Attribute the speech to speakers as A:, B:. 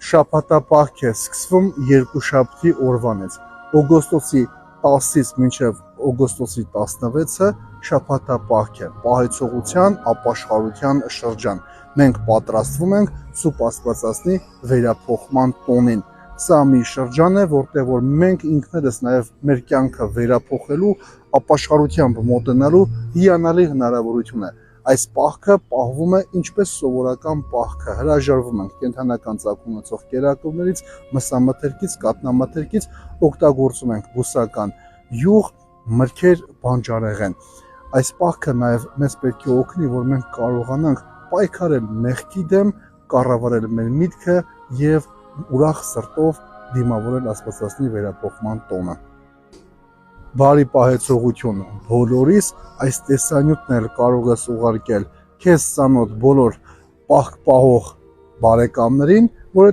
A: շաբաթապահք է սկսվում երկուշաբթի օրվանից, օգոստոսի 10-ից մինչև օգոստոսի 16-ը շաբաթապահք է, պահեցողության, ապաշխարության շրջան։ Մենք պատրաստվում ենք Սուրբ Աստվածածնի վերափոխման տոնին։ Սա մի շրջան է, որտեղ որ մենք ինքներս նաև մեր կյանքը վերափոխելու, ապաշխարությամբ մոտենալու հիանալի հնարավորություն է։ Այս պահքը պահվում է ինչպես սովորական պահքը, հրաժարվում ենք կենդանական ծագում ունեցող կերակուրներից, մսամթերքից, կաթնամթերքից, օգտագործում ենք բուսական յուղ, մրգեր, բանջարեղեն։ Այս պահքը նաև մեզ պետք է օգնի, որ մենք կարողանանք պայքարել մեղքի դեմ, կառավարել մեր միտքը եւ ուրախ սրտով դիմավորել Աստվածածնի վերափոխման տոնը։ Բարի պահեցողություն բոլորիս, այս տեսանյութն էլ կարող ես ուղարկել քեզ ծանոթ բոլոր պահող բարեկամներին